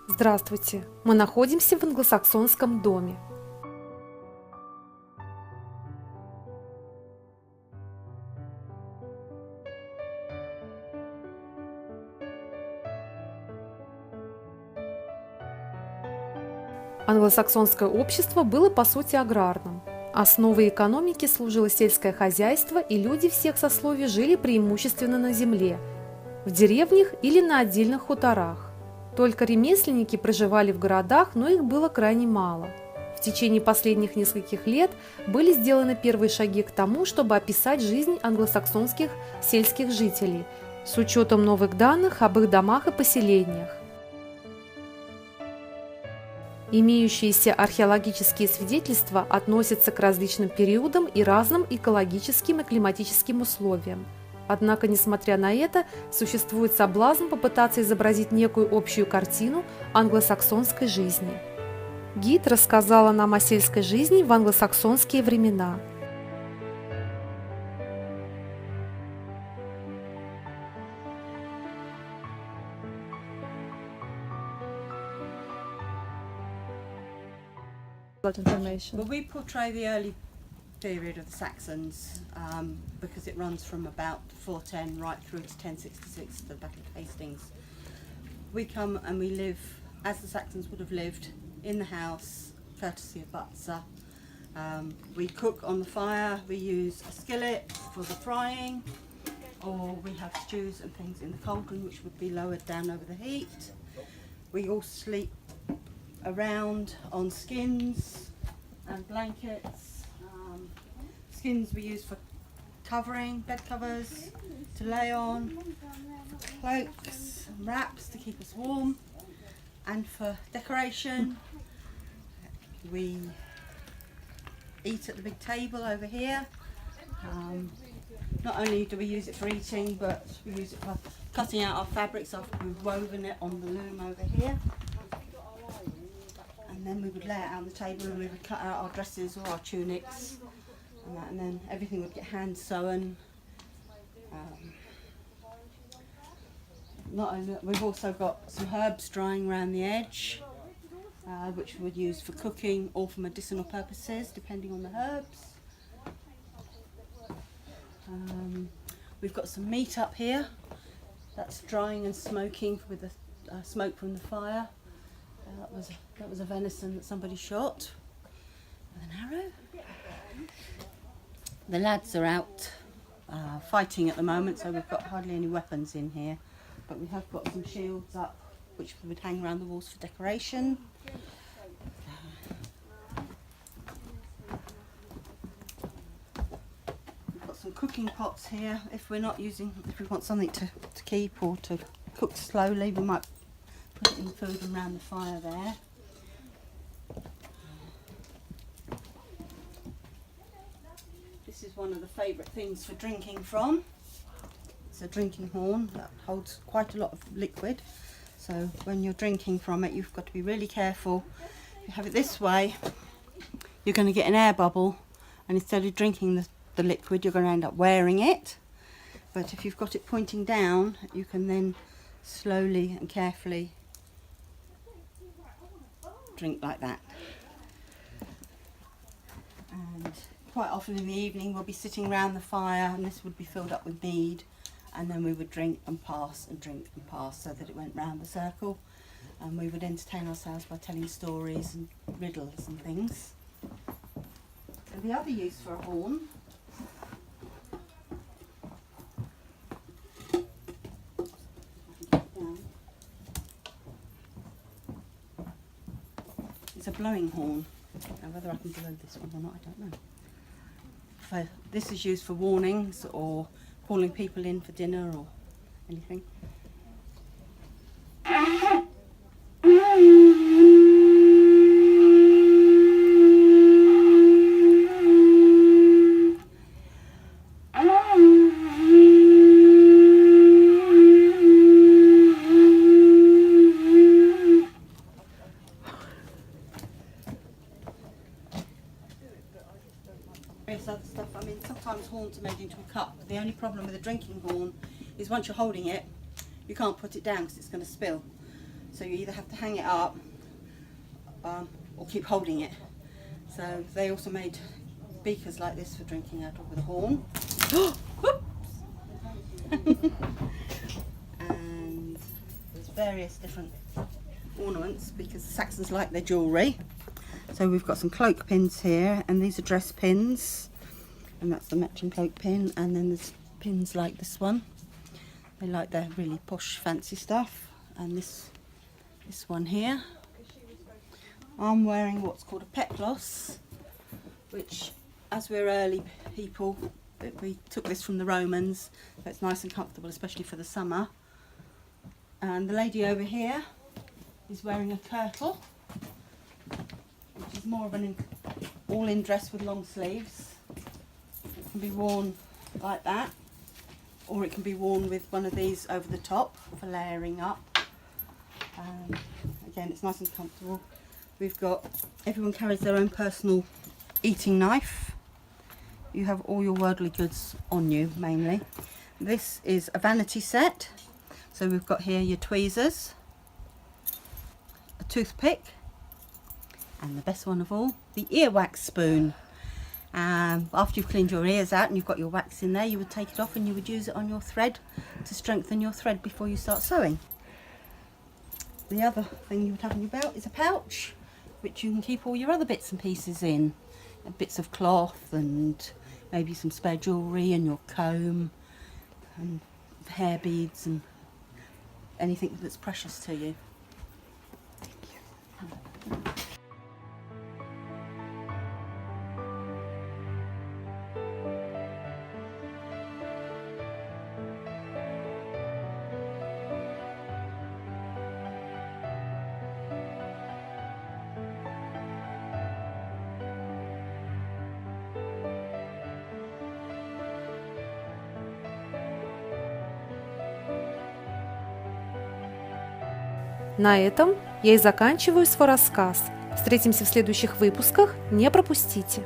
Здравствуйте! Мы находимся в англосаксонском доме. Англосаксонское общество было по сути аграрным. Основой экономики служило сельское хозяйство, и люди всех сословий жили преимущественно на земле, в деревнях или на отдельных хуторах. Только ремесленники проживали в городах, но их было крайне мало. В течение последних нескольких лет были сделаны первые шаги к тому, чтобы описать жизнь англосаксонских сельских жителей с учетом новых данных об их домах и поселениях. Имеющиеся археологические свидетельства относятся к различным периодам и разным экологическим и климатическим условиям. Однако, несмотря на это, существует соблазн попытаться изобразить некую общую картину англосаксонской жизни. Гид рассказала нам о сельской жизни в англосаксонские времена. Well, we portray the early period of the Saxons because it runs from about 410 right through to 1066, the Battle of Hastings. We come and we live as the Saxons would have lived in the house, courtesy of Butzer. We cook on the fire, we use a skillet for the frying, or we have stews and things in the cauldron which would be lowered down over the heat. We all sleep around on skins and blankets. Skins we use for covering, bed covers, to lay on, for cloaks and wraps to keep us warm, and for decoration. We eat at the big table over here. Not only do we use it for eating, but we use it for cutting out our fabrics after we've woven it on the loom over here. And then we would lay it out on the table and we would cut out our dresses or our tunics and then everything would get hand sewn. Not only, we've also got some herbs drying around the edge, which we would use for cooking or for medicinal purposes, depending on the herbs. We've got some meat up here that's drying and smoking with the smoke from the fire. That was a venison that somebody shot with an arrow. The lads are out fighting at the moment, so we've got hardly any weapons in here. But we have got some shields up, which we would hang around the walls for decoration. We've got some cooking pots here. If we want something to keep or to cook slowly, we might put in food around the fire there. This is one of the favourite things for drinking from. It's a drinking horn that holds quite a lot of liquid. So when you're drinking from it, you've got to be really careful. If you have it this way, you're going to get an air bubble, and instead of drinking the liquid, you're going to end up wearing it. But if you've got it pointing down, you can then slowly and carefully drink like that. And quite often in the evening we'll be sitting around the fire and this would be filled up with mead, and then we would drink and pass and drink and pass so that it went round the circle, and we would entertain ourselves by telling stories and riddles and things. And the other use for a horn is a blowing horn. Now whether I can blow this one or not, I don't know. This is used for warnings or calling people in for dinner or anything. Other stuff. I mean, sometimes horns are made into a cup. The only problem with a drinking horn is once you're holding it, you can't put it down because it's going to spill. So you either have to hang it up or keep holding it. So they also made beakers like this for drinking out of with a horn. And there's various different ornaments because the Saxons like their jewellery. So we've got some cloak pins here, and these are dress pins, and that's the matching cloak pin. And then there's pins like this one. They like their really posh fancy stuff. And this one here. I'm wearing what's called a peplos, which, as we're early people, we took this from the Romans, so it's nice and comfortable, especially for the summer. And the lady over here is wearing a kirtle, which is more of an all-in dress with long sleeves. It can be worn like that, or it can be worn with one of these over the top for layering up. Again, it's nice and comfortable. We've got, everyone carries their own personal eating knife. You have all your worldly goods on you, mainly. This is a vanity set. So we've got here your tweezers, a toothpick, and the best one of all, the earwax spoon. After you've cleaned your ears out and you've got your wax in there, you would take it off and you would use it on your thread to strengthen your thread before you start sewing. The other thing you would have in your belt is a pouch, which you can keep all your other bits and pieces in. Bits of cloth and maybe some spare jewellery and your comb and hair beads and anything that's precious to you. На этом я и заканчиваю свой рассказ. Встретимся в следующих выпусках, не пропустите!